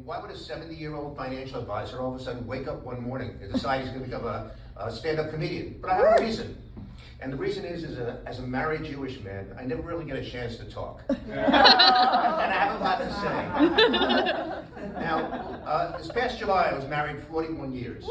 why would a 70-year-old financial advisor all of a sudden wake up one morning and decide he's going to become a stand-up comedian? But I have a reason. And the reason is as a married Jewish man, I never really get a chance to talk. And I have a lot to say. Now, this past July, I was married 41 years.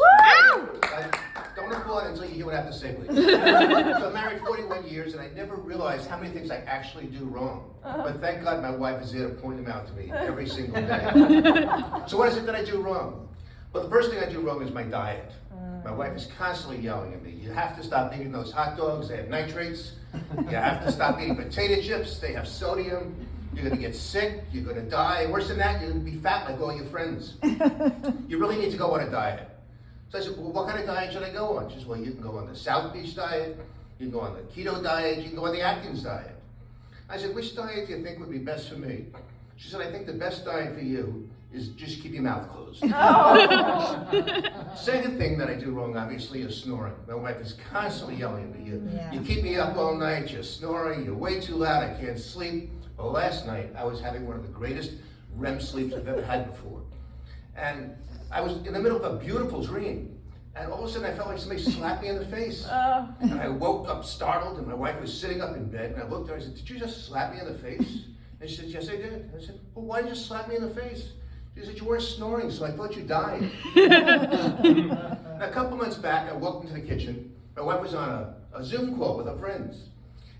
Don't applaud until you hear what I have to say, please. So I'm married 41 years, and I never realized how many things I actually do wrong. But thank God my wife is there to point them out to me every single day. So what is it that I do wrong? Well, the first thing I do wrong is my diet. My wife is constantly yelling at me. You have to stop eating those hot dogs, they have nitrates. You have to stop eating potato chips, they have sodium. You're gonna get sick, you're gonna die. Worse than that, you're gonna be fat like all your friends. You really need to go on a diet. So I said, well, what kind of diet should I go on? She said, well, you can go on the South Beach diet, you can go on the keto diet, you can go on the Atkins diet. I said, which diet do you think would be best for me? She said, I think the best diet for you is just keep your mouth closed. Second thing that I do wrong, obviously, is snoring. My wife is constantly yelling at me. You keep me up all night, you're snoring, you're way too loud, I can't sleep. Well, last night, I was having one of the greatest REM sleeps I've ever had before. And I was in the middle of a beautiful dream, and all of a sudden I felt like somebody slapped me in the face. And I woke up startled, and my wife was sitting up in bed, and I looked at her, I said, did you just slap me in the face? And she said, yes, I did. I said, well, why did you slap me in the face? She said, you weren't snoring, so I thought you died. A couple months back, I walked into the kitchen. My wife was on a Zoom call with her friends,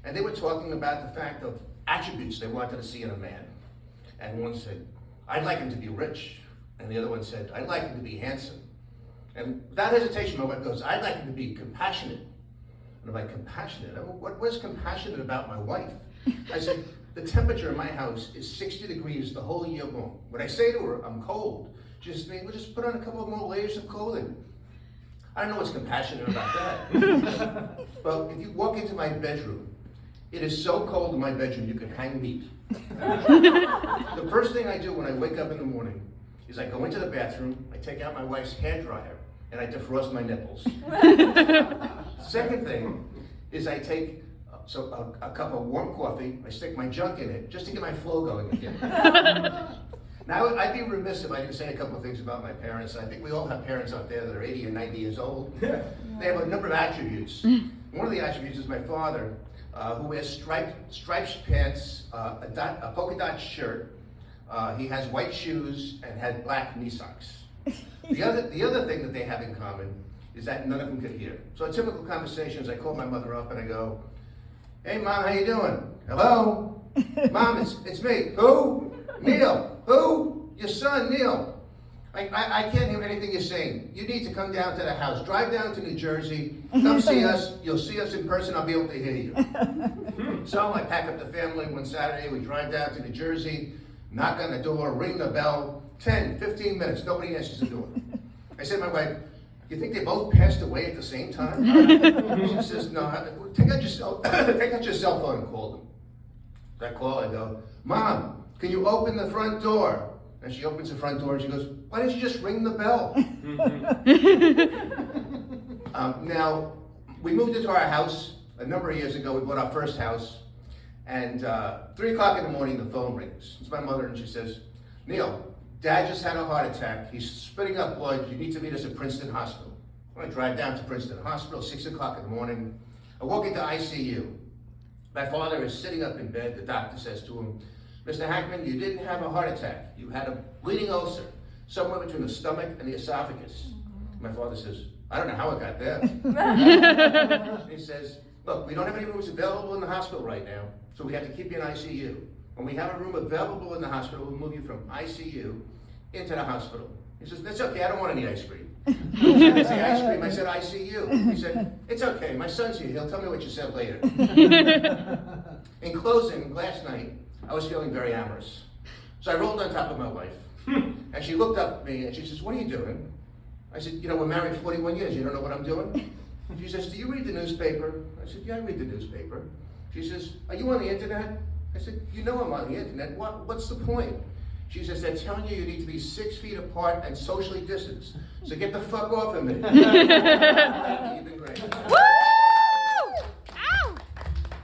and they were talking about the fact of attributes they wanted to see in a man. And one said, I'd like him to be rich. And the other one said, I'd like him to be handsome. And without hesitation, my wife goes, I'd like him to be compassionate. And I'm like, compassionate? What is compassionate about my wife? I said, the temperature in my house is 60 degrees the whole year long. When I say to her, I'm cold, she says to me, well, just put on a couple of more layers of clothing. I don't know what's compassionate about that. Well, if you walk into my bedroom, it is so cold in my bedroom you can hang meat. The first thing I do when I wake up in the morning is I go into the bathroom, I take out my wife's hairdryer, and I defrost my nipples. Second thing is I take a cup of warm coffee, I stick my junk in it, just to get my flow going again. Now, I'd be remiss if I didn't say a couple of things about my parents. I think we all have parents out there that are 80 and 90 years old. They have a number of attributes. One of the attributes is my father, who wears striped pants, a polka dot shirt. He has white shoes and had black knee socks. The other thing that they have in common is that none of them could hear. So a typical conversation is I call my mother up and I go, hey Mom, how you doing? Hello? Mom, it's me. Who? Neil. Who? Your son, Neil. I can't hear anything you're saying. You need to come down to the house. Drive down to New Jersey. Come see us. You'll see us in person. I'll be able to hear you. So I pack up the family one Saturday. We drive down to New Jersey, knock on the door, ring the bell. 10, 15 minutes. Nobody answers the door. I said to my wife, you think they both passed away at the same time? She says, no, take out your cell phone and call them. So I call, I go, Mom, can you open the front door? And she opens the front door and she goes, why didn't you just ring the bell? Now, we moved into our house a number of years ago. We bought our first house. And 3 o'clock in the morning, the phone rings. It's my mother and she says, Neil, Dad just had a heart attack. He's spitting up blood. You need to meet us at Princeton Hospital. I drive down to Princeton Hospital, 6 o'clock in the morning. I walk into ICU. My father is sitting up in bed. The doctor says to him, Mr. Hackman, you didn't have a heart attack. You had a bleeding ulcer, somewhere between the stomach and the esophagus. My father says, I don't know how it got there. He says, look, we don't have any rooms available in the hospital right now, so we have to keep you in ICU. When we have a room available in the hospital, we'll move you from ICU into the hospital. He says, that's okay, I don't want any ice cream. I didn't say ice cream, I said ICU. He said, it's okay, my son's here, he'll tell me what you said later. In closing, last night, I was feeling very amorous. So I rolled on top of my wife, and she looked up at me and she says, what are you doing? I said, you know, we're married 41 years, you don't know what I'm doing? She says, do you read the newspaper? I said, yeah, I read the newspaper. She says, are you on the internet? I said, you know I'm on the internet, what's the point? She says, they're telling you need to be 6 feet apart and socially distanced. So get the fuck off of me. Thank you, you've been great.